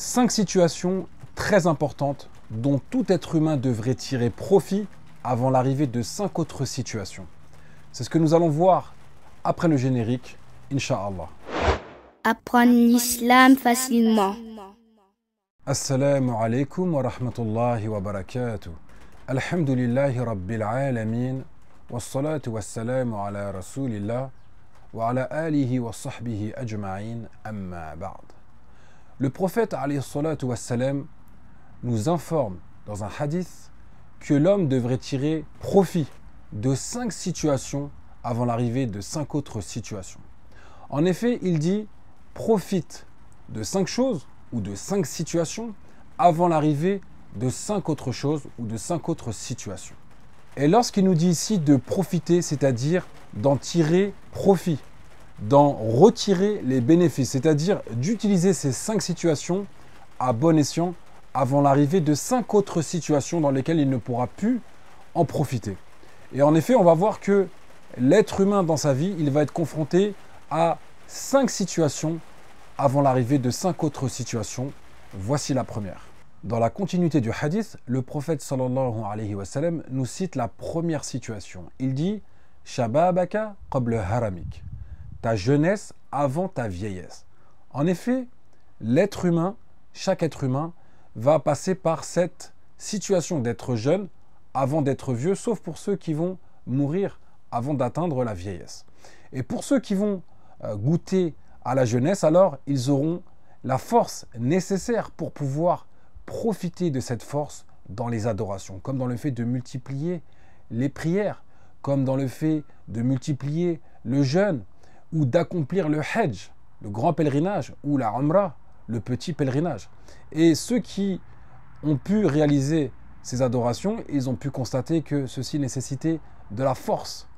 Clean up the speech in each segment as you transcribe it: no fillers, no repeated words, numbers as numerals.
5 situations très importantes dont tout être humain devrait tirer profit avant l'arrivée de 5 autres situations. C'est ce que nous allons voir après le générique, Inch'Allah. Apprendre l'islam facilement. Assalamu alaikum wa rahmatullahi wa barakatuh. Alhamdulillahi rabbil alamin. Wassalatu wassalamu ala rasulillah wa ala alihi wa sahbihi ajma'in amma ba'd. Le prophète alayhi salatu wassalam nous informe dans un hadith que l'homme devrait tirer profit de 5 situations avant l'arrivée de 5 autres situations. En effet, il dit profite de 5 choses ou de 5 situations avant l'arrivée de 5 autres choses ou de 5 autres situations. Et lorsqu'il nous dit ici de profiter, c'est-à-dire d'en tirer profit, d'en retirer les bénéfices, c'est-à-dire d'utiliser ces 5 situations à bon escient avant l'arrivée de 5 autres situations dans lesquelles il ne pourra plus en profiter. Et en effet, on va voir que l'être humain dans sa vie, il va être confronté à 5 situations avant l'arrivée de 5 autres situations. Voici la première. Dans la continuité du hadith, le prophète sallallahu alayhi wa sallam nous cite la première situation. Il dit « Shababaka qabla haramik » ta jeunesse avant ta vieillesse. En effet, l'être humain, chaque être humain, va passer par cette situation d'être jeune avant d'être vieux, sauf pour ceux qui vont mourir avant d'atteindre la vieillesse. Et pour ceux qui vont goûter à la jeunesse, alors ils auront la force nécessaire pour pouvoir profiter de cette force dans les adorations, comme dans le fait de multiplier les prières, comme dans le fait de multiplier le jeûne, ou d'accomplir le hajj, le grand pèlerinage, ou la umrah, le petit pèlerinage. Et ceux qui ont pu réaliser ces adorations, ils ont pu constater que ceci nécessitait de la force.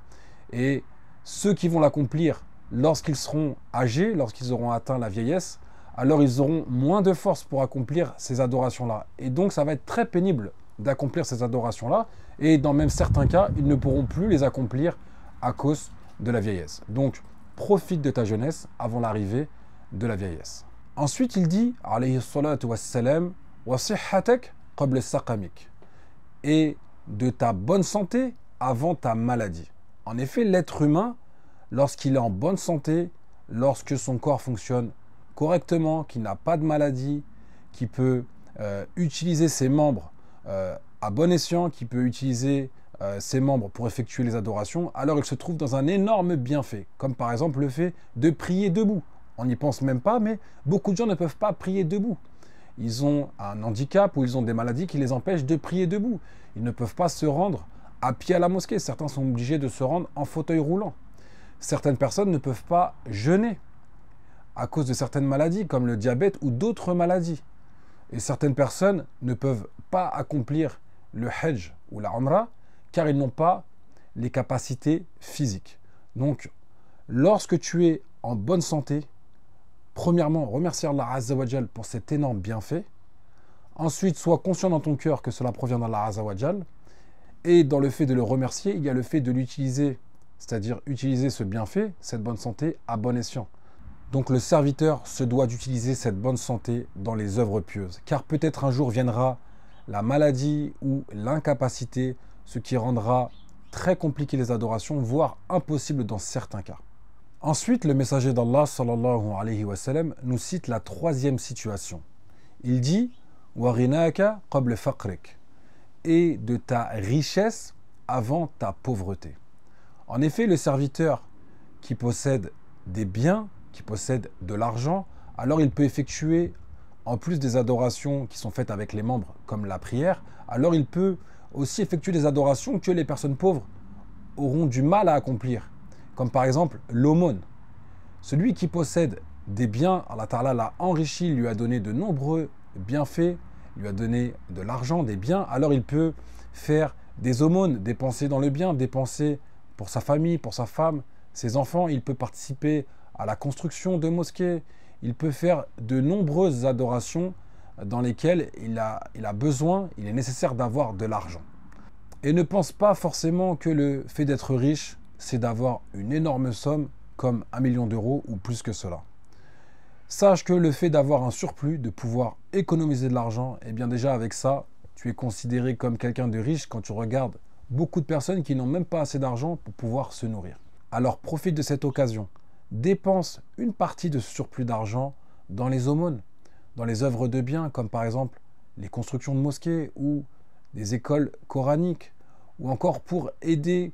Et ceux qui vont l'accomplir lorsqu'ils seront âgés, lorsqu'ils auront atteint la vieillesse, alors ils auront moins de force pour accomplir ces adorations-là. Et donc ça va être très pénible d'accomplir ces adorations-là. Et dans même certains cas, ils ne pourront plus les accomplir à cause de la vieillesse. Donc, profite de ta jeunesse avant l'arrivée de la vieillesse. Ensuite, il dit, alayhi salatu wassalam, wa sihhatak qabla saqamik, et de ta bonne santé avant ta maladie. En effet, l'être humain, lorsqu'il est en bonne santé, lorsque son corps fonctionne correctement, qu'il n'a pas de maladie, qui peut utiliser ses membres à bon escient, qui peut utiliser ses membres pour effectuer les adorations, alors il se trouve dans un énorme bienfait, comme par exemple le fait de prier debout. On n'y pense même pas, mais beaucoup de gens ne peuvent pas prier debout. Ils ont un handicap ou ils ont des maladies qui les empêchent de prier debout. Ils ne peuvent pas se rendre à pied à la mosquée. Certains sont obligés de se rendre en fauteuil roulant. Certaines personnes ne peuvent pas jeûner à cause de certaines maladies, comme le diabète ou d'autres maladies. Et certaines personnes ne peuvent pas accomplir le hajj ou la umrah, car ils n'ont pas les capacités physiques. Donc, lorsque tu es en bonne santé, premièrement, remercie Allah Azza wa Jal pour cet énorme bienfait. Ensuite, sois conscient dans ton cœur que cela provient d'Allah Azza wa Jal. Et dans le fait de le remercier, il y a le fait de l'utiliser, c'est-à-dire utiliser ce bienfait, cette bonne santé, à bon escient. Donc le serviteur se doit d'utiliser cette bonne santé dans les œuvres pieuses. Car peut-être un jour viendra la maladie ou l'incapacité, ce qui rendra très compliqué les adorations, voire impossible dans certains cas. Ensuite, le messager d'Allah sallallahu alayhi wa sallam nous cite la troisième situation. Il dit « Warinaka qabla faqrik » et de ta richesse avant ta pauvreté. En effet, le serviteur qui possède des biens, qui possède de l'argent, alors il peut effectuer, en plus des adorations qui sont faites avec les membres, comme la prière, alors il peut aussi effectuer des adorations que les personnes pauvres auront du mal à accomplir, comme par exemple l'aumône. Celui qui possède des biens, Allah Ta'ala l'a enrichi, lui a donné de nombreux bienfaits, lui a donné de l'argent, des biens, alors il peut faire des aumônes, dépenser dans le bien, dépenser pour sa famille, pour sa femme, ses enfants, il peut participer à la construction de mosquées, il peut faire de nombreuses adorations dans lesquelles il a besoin, il est nécessaire d'avoir de l'argent. Et ne pense pas forcément que le fait d'être riche, c'est d'avoir une énorme somme comme 1 million d'euros ou plus que cela. sache que le fait d'avoir un surplus, de pouvoir économiser de l'argent, et bien déjà avec ça, tu es considéré comme quelqu'un de riche quand tu regardes beaucoup de personnes qui n'ont même pas assez d'argent pour pouvoir se nourrir. Alors profite de cette occasion. Dépense une partie de ce surplus d'argent dans les aumônes, dans les œuvres de biens, comme par exemple les constructions de mosquées ou des écoles coraniques, ou encore pour aider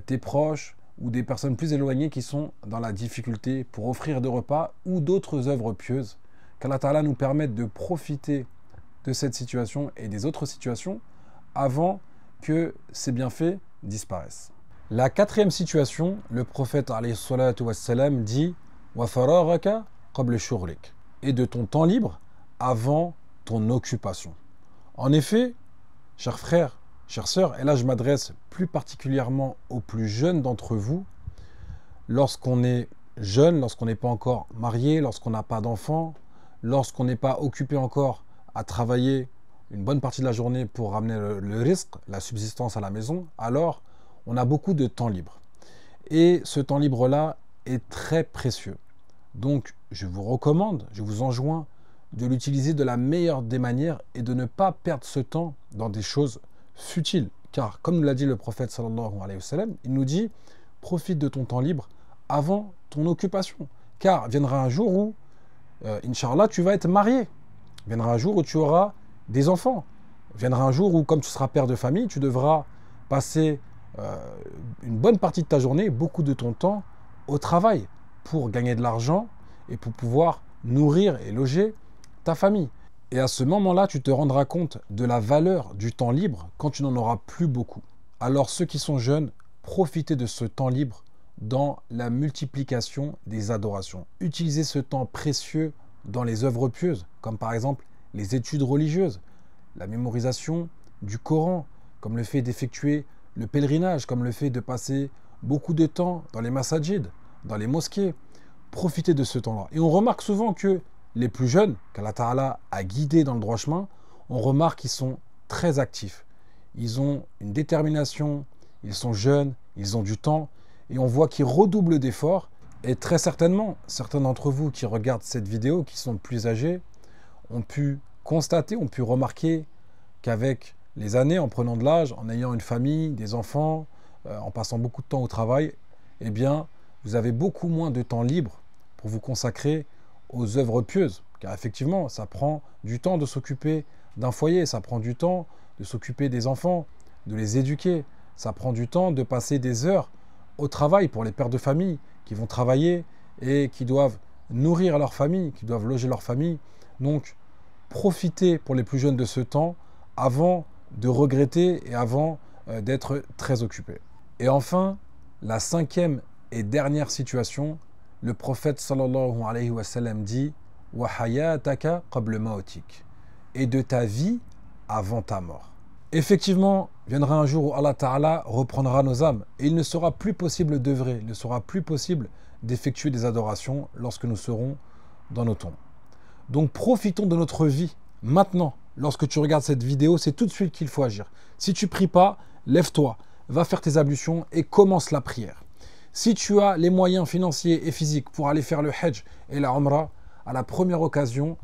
tes proches ou des personnes plus éloignées qui sont dans la difficulté, pour offrir des repas ou d'autres œuvres pieuses. Qu'Allah Ta'ala nous permette de profiter de cette situation et des autres situations avant que ces bienfaits disparaissent. La quatrième situation, le prophète alayhi salatu wassalam dit wa faragaka qabla shughlik, et de ton temps libre avant ton occupation. En effet, chers frères, chères sœurs, et là je m'adresse plus particulièrement aux plus jeunes d'entre vous, lorsqu'on est jeune, lorsqu'on n'est pas encore marié, lorsqu'on n'a pas d'enfants, lorsqu'on n'est pas occupé encore à travailler une bonne partie de la journée pour ramener le risque, la subsistance à la maison, alors on a beaucoup de temps libre. Et ce temps libre-là est très précieux. Donc je vous recommande, je vous enjoins de l'utiliser de la meilleure des manières et de ne pas perdre ce temps dans des choses futiles. Car comme nous l'a dit le prophète sallallahu alayhi wa sallam, il nous dit profite de ton temps libre avant ton occupation. Car viendra un jour où, Inch'Allah, tu vas être marié. Viendra un jour où tu auras des enfants. Viendra un jour où, comme tu seras père de famille, tu devras passer une bonne partie de ta journée, beaucoup de ton temps au travail pour gagner de l'argent et pour pouvoir nourrir et loger ta famille. Et à ce moment-là, tu te rendras compte de la valeur du temps libre quand tu n'en auras plus beaucoup. Alors ceux qui sont jeunes, profitez de ce temps libre dans la multiplication des adorations. Utilisez ce temps précieux dans les œuvres pieuses, comme par exemple les études religieuses, la mémorisation du Coran, comme le fait d'effectuer le pèlerinage, comme le fait de passer beaucoup de temps dans les masajid, dans les mosquées. Profitez de ce temps-là. Et on remarque souvent que les plus jeunes, qu'Allah Ta'ala a guidés dans le droit chemin, on remarque qu'ils sont très actifs. Ils ont une détermination, ils sont jeunes, ils ont du temps, et on voit qu'ils redoublent d'efforts. Et très certainement, certains d'entre vous qui regardent cette vidéo, qui sont plus âgés, ont pu constater, ont pu remarquer qu'avec les années, en prenant de l'âge, en ayant une famille, des enfants, en passant beaucoup de temps au travail, eh bien, vous avez beaucoup moins de temps libre pour vous consacrer aux œuvres pieuses. Car effectivement, ça prend du temps de s'occuper d'un foyer, ça prend du temps de s'occuper des enfants, de les éduquer, ça prend du temps de passer des heures au travail pour les pères de famille qui vont travailler et qui doivent nourrir leur famille, qui doivent loger leur famille. Donc, profitez pour les plus jeunes de ce temps avant de regretter et avant d'être très occupé. Et enfin, la cinquième et dernière situation, le prophète sallallahu alayhi wa sallam dit « Wa hayataka qabla mautik » et de ta vie avant ta mort. Effectivement, viendra un jour où Allah Ta'ala reprendra nos âmes et il ne sera plus possible d'œuvrer, il ne sera plus possible d'effectuer des adorations lorsque nous serons dans nos tombes. Donc profitons de notre vie maintenant. Lorsque tu regardes cette vidéo, c'est tout de suite qu'il faut agir. Si tu ne pries pas, lève-toi, va faire tes ablutions et commence la prière. Si tu as les moyens financiers et physiques pour aller faire le Hajj et la Umrah, à la première occasion,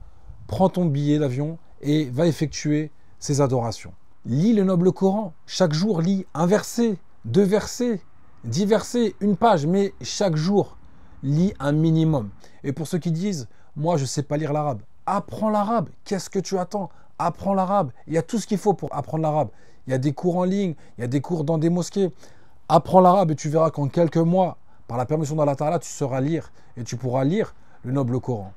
prends ton billet d'avion et va effectuer ces adorations. Lis le noble Coran. Chaque jour, lis un verset, 2 versets, 10 versets, une page, mais chaque jour, lis un minimum. Et pour ceux qui disent « Moi, je ne sais pas lire l'arabe », apprends l'arabe. Qu'est-ce que tu attends? Apprends l'arabe. Il y a tout ce qu'il faut pour apprendre l'arabe. Il y a des cours en ligne, il y a des cours dans des mosquées. Apprends l'arabe et tu verras qu'en quelques mois, par la permission d'Allah Ta'ala, tu sauras lire et tu pourras lire le noble Coran.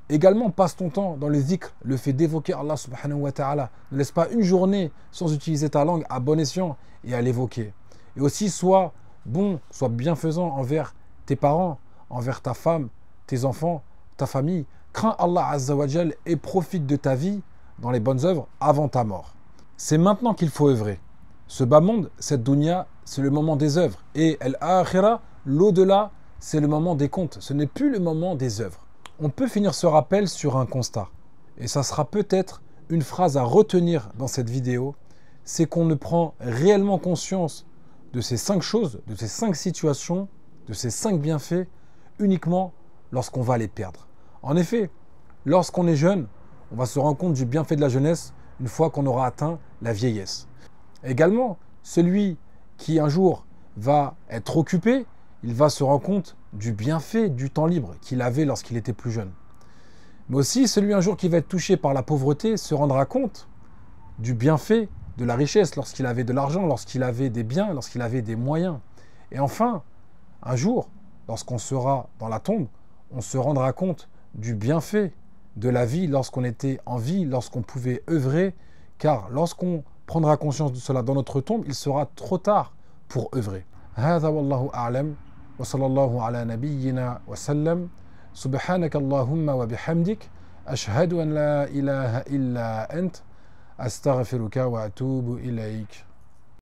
Également, passe ton temps dans le zikr, le fait d'évoquer Allah subhanahu wa ta'ala. Ne laisse pas une journée sans utiliser ta langue à bon escient et à l'évoquer. Et aussi, sois bon, sois bienfaisant envers tes parents, envers ta femme, tes enfants, ta famille. Crains Allah Azza wa Jal et profite de ta vie dans les bonnes œuvres avant ta mort. C'est maintenant qu'il faut œuvrer. Ce bas monde, cette dunya, c'est le moment des œuvres. Et al-akhira, l'au-delà, c'est le moment des comptes. Ce n'est plus le moment des œuvres. On peut finir ce rappel sur un constat. Et ça sera peut-être une phrase à retenir dans cette vidéo. C'est qu'on ne prend réellement conscience de ces 5 choses, de ces 5 situations, de ces 5 bienfaits, uniquement lorsqu'on va les perdre. En effet, lorsqu'on est jeune, on va se rendre compte du bienfait de la jeunesse une fois qu'on aura atteint la vieillesse. Également, celui qui un jour va être occupé, il va se rendre compte du bienfait du temps libre qu'il avait lorsqu'il était plus jeune. Mais aussi, celui un jour qui va être touché par la pauvreté se rendra compte du bienfait de la richesse lorsqu'il avait de l'argent, lorsqu'il avait des biens, lorsqu'il avait des moyens. Et enfin, un jour, lorsqu'on sera dans la tombe, on se rendra compte du bienfait de la vie lorsqu'on était en vie, lorsqu'on pouvait œuvrer, car lorsqu'on prendra conscience de cela dans notre tombe, il sera trop tard pour œuvrer. هذا والله أعلم وصلى الله على نبينا وسلم سبحانك اللهم وبحمدك أشهد أن لا إله إلا أنت أستغفرك وأتوب إليك